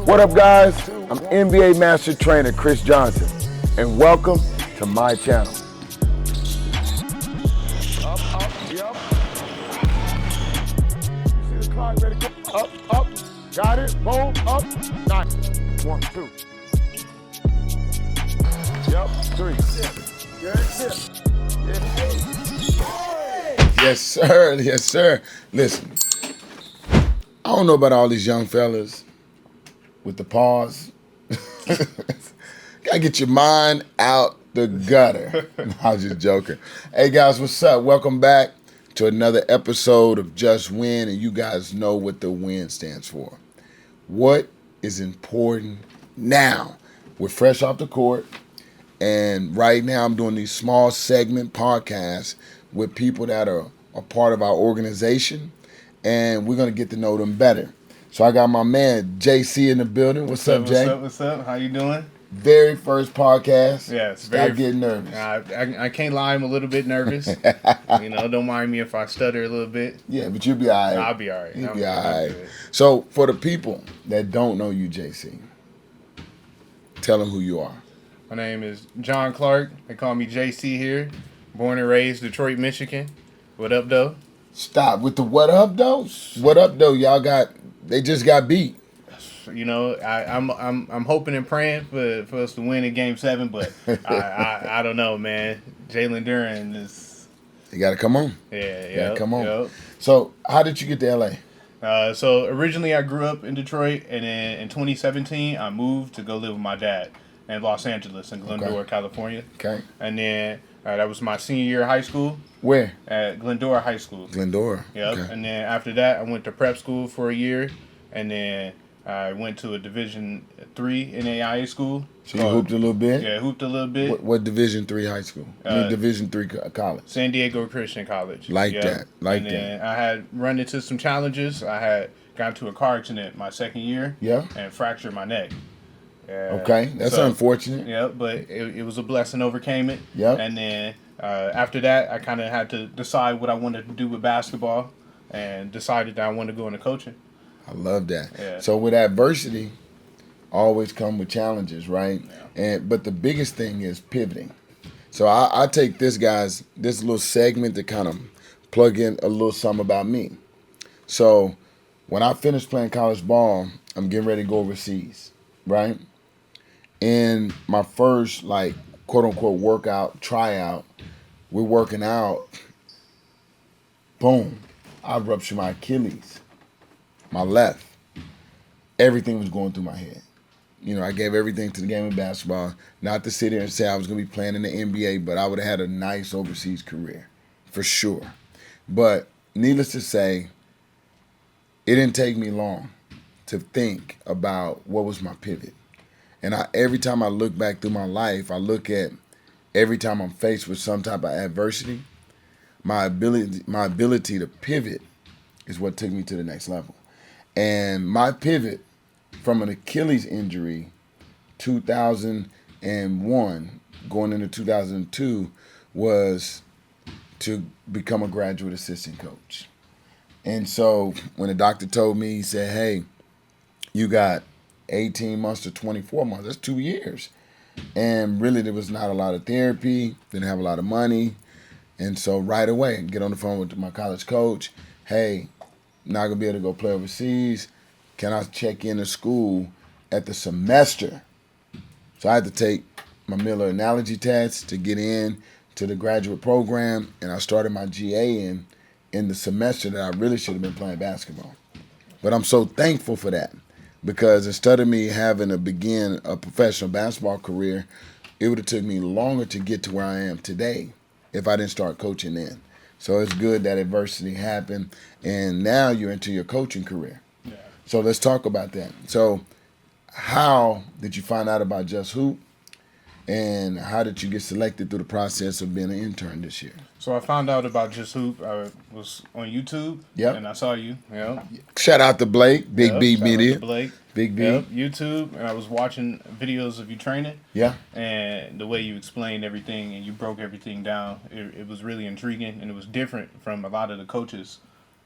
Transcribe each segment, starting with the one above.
What up, guys? I'm NBA Master Trainer Chris Johnson, and welcome to my channel. Up, yep. See the clock, ready? Up, got it, boom, up, nice. 1, 2. Yep, 3. Yes, sir. Yes, sir. Listen, I don't know about all these young fellas with the pause. Gotta get your mind out the gutter. I was just joking. Hey, guys, what's up? Welcome back to another episode of Jus Win, and you guys know what the win stands for. What is important now? We're fresh off the court, and right now I'm doing these small segment podcasts with people that are a part of our organization, and we're going to get to know them better. So I got my man JC in the building. What's up, Jay? What's up? How you doing? Very first podcast. Yes. Stop getting nervous. I can't lie, I'm a little bit nervous. Don't mind me if I stutter a little bit. Yeah, but you'll be all right. I'll be all right. You'll be all right. So for the people that don't know you, JC, tell them who you are. My name is John Clark. They call me JC here. Born and raised Detroit, Michigan. What up, though? Stop with the what up, though. What up, though? They just got beat. I'm hoping and praying for us to win in Game 7, but I don't know, man. Jalen Duren is. You got to come on. Yeah, come on. Yep. So how did you get to LA? So originally I grew up in Detroit, and then in 2017 I moved to go live with my dad in Los Angeles, in Glendora, California. Okay. And then that was my senior year of high school. Where? At Glendora High School. Glendora. Yep. Okay. And then after that, I went to prep school for a year, and then I went to a Division III NAIA school. So you hooped a little bit? Yeah, hooped a little bit. What Division III high school? Division III college? San Diego Christian College. That. Then I had run into some challenges. I had got into a car accident my second year. Yeah. And fractured my neck. Okay, that's unfortunate. Yeah, but it was a blessing, overcame it. Yeah. And then after that, I kind of had to decide what I wanted to do with basketball, and decided that I wanted to go into coaching. I love that. Yeah. So with adversity, always come with challenges, right? Yeah. But the biggest thing is pivoting. So I take this little segment to kind of plug in a little something about me. So when I finished playing college ball, I'm getting ready to go overseas, right? In my first, quote unquote tryout, we're working out. Boom. I ruptured my Achilles, my left. Everything was going through my head. I gave everything to the game of basketball. Not to sit here and say I was going to be playing in the NBA, but I would have had a nice overseas career, for sure. But needless to say, it didn't take me long to think about what was my pivot. And every time I look back through my life, I look at every time I'm faced with some type of adversity, my ability to pivot is what took me to the next level. And my pivot from an Achilles injury, 2001, going into 2002, was to become a graduate assistant coach. And so when the doctor told me, he said, hey, you got 18 months to 24 months. That's 2 years. And really, there was not a lot of therapy. Didn't have a lot of money. And so right away, get on the phone with my college coach. Hey, not going to be able to go play overseas. Can I check into school at the semester? So I had to take my Miller analogy test to get in to the graduate program. And I started my GA in the semester that I really should have been playing basketball. But I'm so thankful for that. Because instead of me having to begin a professional basketball career, it would have took me longer to get to where I am today if I didn't start coaching then. So it's good that adversity happened, and now you're into your coaching career. Yeah. So let's talk about that. So how did you find out about JusHoop, and how did you get selected through the process of being an intern this year? So I found out about JusHoop. I was on YouTube, and I saw you. Shout out to Blake, Big B Media. Shout out to Blake. Big B. YouTube, and I was watching videos of you training. Yeah. And the way you explained everything and you broke everything down, it was really intriguing, and it was different from a lot of the coaches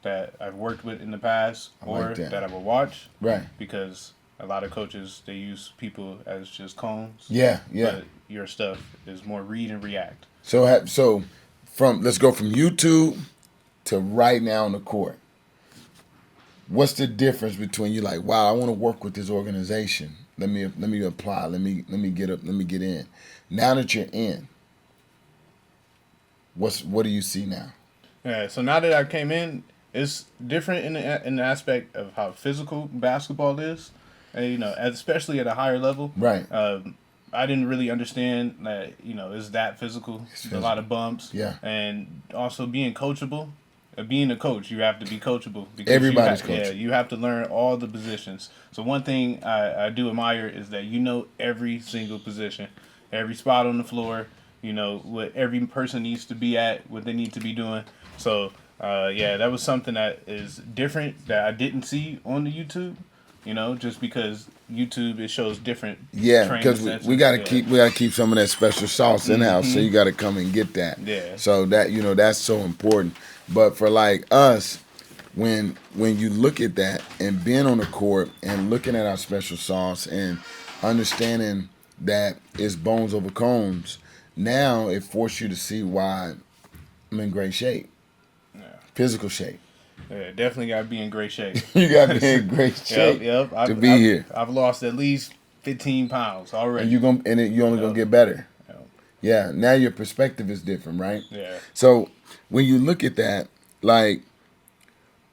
that I've worked with in the past that I would watch. Right. Because a lot of coaches, they use people as just cones. Yeah, yeah. But your stuff is more read and react. So let's go from YouTube to right now on the court. What's the difference between you like, wow, I want to work with this organization. Let me apply. Let me get up. Let me get in. Now that you're in, what do you see now? Yeah. So now that I came in, it's different in the aspect of how physical basketball is, and, especially at a higher level. Right. I didn't really understand that it's that physical. A lot of bumps. Yeah. And also being coachable. Being a coach, you have to be coachable. Because Everybody's coachable. Yeah, you have to learn all the positions. So one thing I do admire is that you know every single position, every spot on the floor. You know what every person needs to be at, what they need to be doing. So that was something that is different that I didn't see on the YouTube. Just because YouTube, it shows different. Yeah, because we got to keep some of that special sauce in house. So you got to come and get that. Yeah. So that that's so important. But for like us, when you look at that and being on the court and looking at our special sauce and understanding that it's bones over cones, now it forces you to see why I'm in great shape. Yeah. Physical shape. Yeah, definitely got to be in great shape. You got to be in great shape to be here. I've lost at least 15 pounds already. And you're only going to get better. Yeah, now your perspective is different, right? Yeah. So when you look at that, like,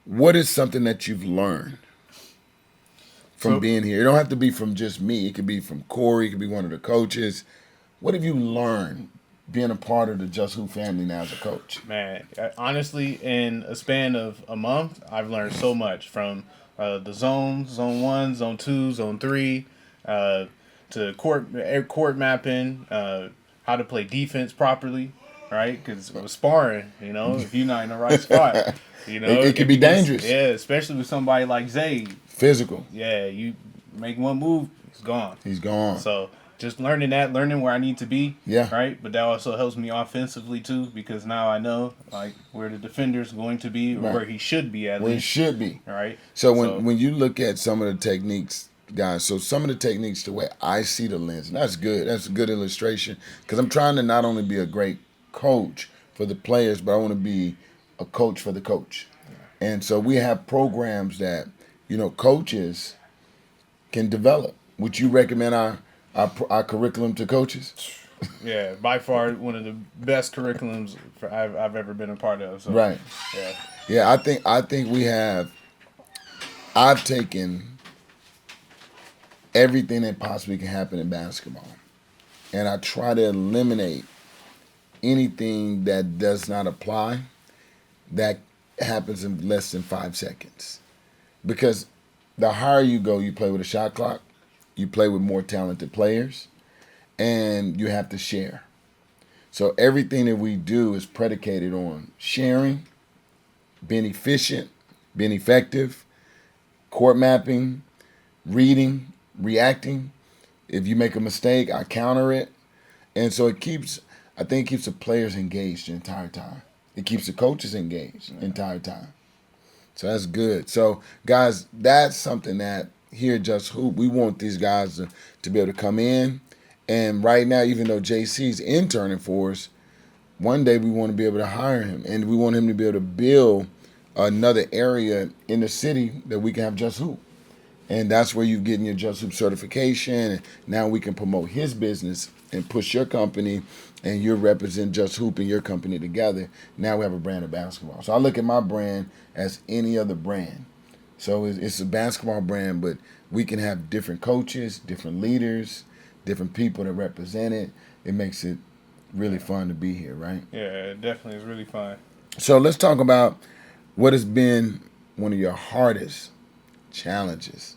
what is something that you've learned from being here? It don't have to be from just me. It could be from Corey. It could be one of the coaches. What have you learned being a part of the JusHoop family now as a coach? Man, honestly, in a span of a month, I've learned so much from the zone 1, zone 2, zone 3, to court mapping, how to play defense properly, right? Because with sparring, if you're not in the right spot, it can be dangerous. Yeah, especially with somebody like Zay. Physical. Yeah, you make one move, he's gone. He's gone. So just learning where I need to be. Yeah. Right? But that also helps me offensively, too, because now I know, like, where the defender's going to be or where he should be at least. Where he should be. All right? So when you look at some of the techniques, guys, so some of the techniques, the way I see the lens, and that's good. That's a good illustration because I'm trying to not only be a great coach for the players, but I want to be a coach for the coach. And so we have programs that, coaches can develop. Would you recommend our curriculum to coaches? Yeah, by far one of the best curriculums I've ever been a part of. So, right. Yeah. Yeah, I think we have. I've taken everything that possibly can happen in basketball, and I try to eliminate anything that does not apply that happens in less than 5 seconds. Because the higher you go, you play with a shot clock, you play with more talented players, and you have to share. So everything that we do is predicated on sharing, being efficient, being effective, court mapping, reading, reacting. If you make a mistake, I counter it. And so I think it keeps the players engaged the entire time. It keeps the coaches engaged the entire time. So that's good. So, guys, that's something that here at JusHoop, we want these guys to be able to come in. And right now, even though JC's interning for us, one day we want to be able to hire him. And we want him to be able to build another area in the city that we can have JusHoop. And that's where you're getting your JusHoop certification. And now we can promote his business and push your company, and you represent JusHoop and your company together. Now we have a brand of basketball. So I look at my brand as any other brand. So it's a basketball brand, but we can have different coaches, different leaders, different people that represent it. It makes it really fun to be here, right? Yeah, it definitely is really fun. So let's talk about what has been one of your hardest challenges.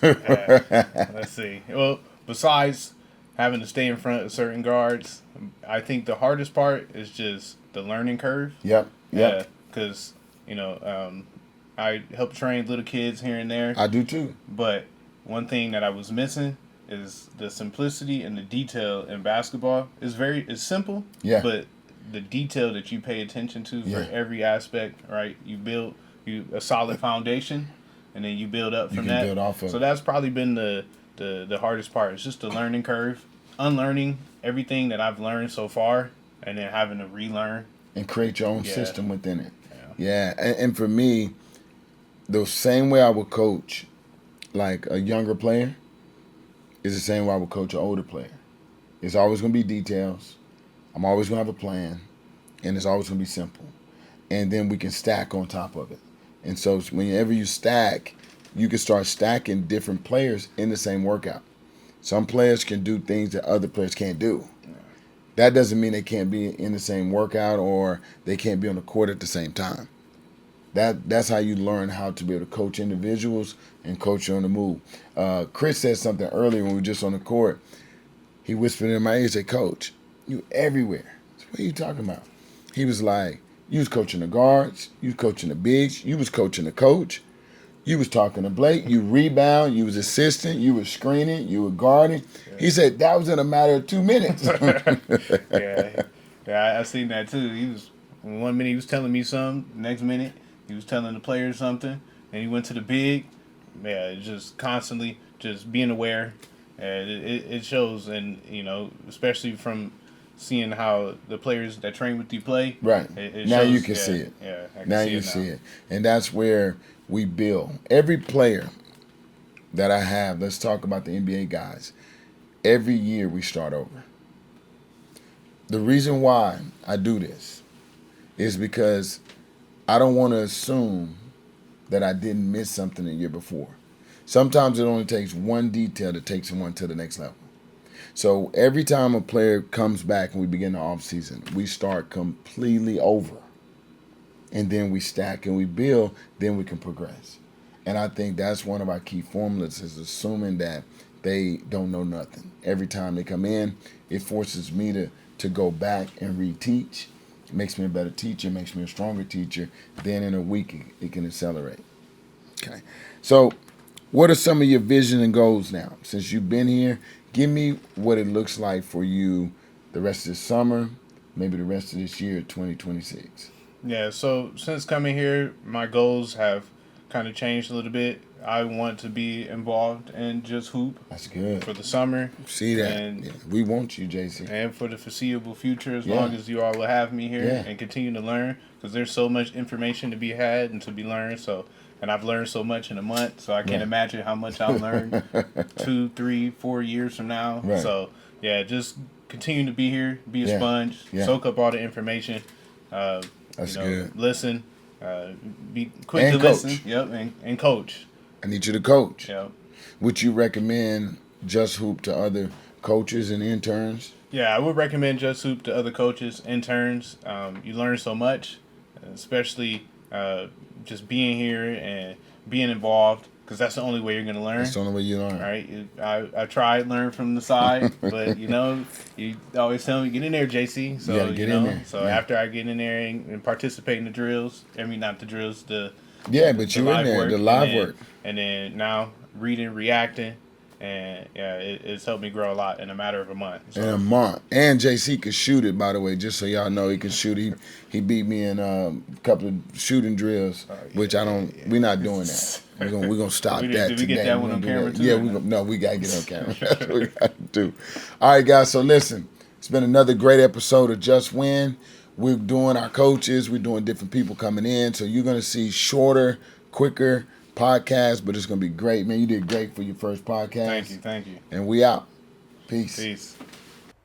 Let's see. Well, besides having to stay in front of certain guards, I think the hardest part is just the learning curve. Yep. Because, I help train little kids here and there. I do too. But one thing that I was missing is the simplicity and the detail in basketball. It's simple, but the detail that you pay attention to for every aspect, right? You build a solid foundation. and then you build up from can that. build off of So it. that's probably been the hardest part. It's just the learning curve, unlearning everything that I've learned so far, and then having to relearn. And create your own Yeah. system within it. Yeah. And for me, the same way I would coach like a younger player is the same way I would coach an older player. It's always going to be details. I'm always going to have a plan, and it's always going to be simple. And then we can stack on top of it. And so whenever you stack, you can start stacking different players in the same workout. Some players can do things that other players can't do. That doesn't mean they can't be in the same workout or they can't be on the court at the same time. That's how you learn how to be able to coach individuals and coach on the move. Chris said something earlier when we were just on the court. He whispered in my ear, he said, "Coach, you everywhere." I said, "What are you talking about?" He was like, "You was coaching the guards, you was coaching the bigs, you was coaching the coach, you was talking to Blake, you rebound, you was assistant, you was screening, you were guarding." Yeah. He said that was in a matter of 2 minutes. Yeah, I seen that too. He was 1 minute he was telling me something, next minute he was telling the players something, and he went to the big. Yeah, just constantly just being aware. And it shows, and especially from seeing how the players that train with you play. Right. It now shows, you can see it. Yeah, I can now see you it see it. And that's where we build. Every player that I have, let's talk about the NBA guys. Every year we start over. The reason why I do this is because I don't want to assume that I didn't miss something the year before. Sometimes it only takes one detail to take someone to the next level. So every time a player comes back and we begin the offseason, we start completely over. And then we stack and we build, then we can progress. And I think that's one of our key formulas is assuming that they don't know nothing. Every time they come in, it forces me to go back and reteach. It makes me a better teacher, makes me a stronger teacher. Then in a week, it can accelerate. Okay. So what are some of your vision and goals now? Since you've been here, give me what it looks like for you the rest of the summer, maybe the rest of this year, 2026. Yeah, so since coming here, my goals have kind of changed a little bit. I want to be involved in JusHoop. That's good. For the summer. See that. And we want you, JC. And for the foreseeable future, as long as you all will have me here and continue to learn, because there's so much information to be had and to be learned. So, and I've learned so much in a month, so I can't imagine how much I'll learn 2, 3, 4 years from now. Right. So, yeah, just continue to be here, be a sponge, soak up all the information. That's good. Listen, be quick and to coach. Listen. Yep, and coach. I need you to coach. Yep. Would you recommend JusHoop to other coaches and interns? Yeah, I would recommend JusHoop to other coaches, interns. You learn so much, especially just being here and being involved, because that's the only way you're going to learn. That's the only way you learn. Right? I tried learn from the side, but you always tell me, get in there, JC. So, get in there. So after I get in there and participate in the drills, not the drills, but you in there, the live work. And then now reading, reacting, and it's helped me grow a lot in a matter of a month. So. In a month. And JC can shoot it, by the way, just so y'all know he can shoot. He beat me in a couple of shooting drills, which I don't. We're not doing that. We're gonna stop that today. Did we get that one on camera too? Yeah, we gotta get on camera. That's what we gotta do. All right, guys. So listen, it's been another great episode of Jus Win. We're doing our coaches. We're doing different people coming in. So you're gonna see shorter, quicker podcast, but it's gonna be great, man. You did great for your first podcast. Thank you. And we out. Peace.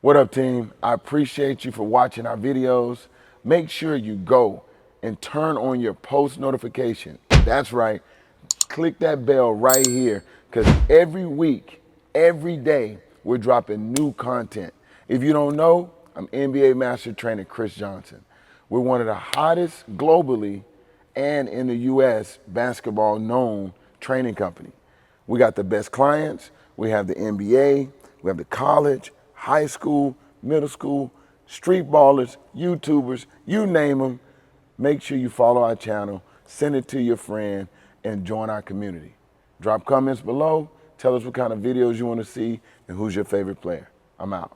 What up, team? I appreciate you for watching our videos. Make sure you go and turn on your post notification. That's right. Click that bell right here, because every week, every day, we're dropping new content. If you don't know, I'm NBA Master Trainer Chris Johnson. We're one of the hottest globally and in the U.S. basketball known training company. We got the best clients. We have the NBA, we have the college, high school, middle school, street ballers, YouTubers, you name them. Make sure you follow our channel, send it to your friend, and join our community. Drop comments below, tell us what kind of videos you want to see, and who's your favorite player. I'm out.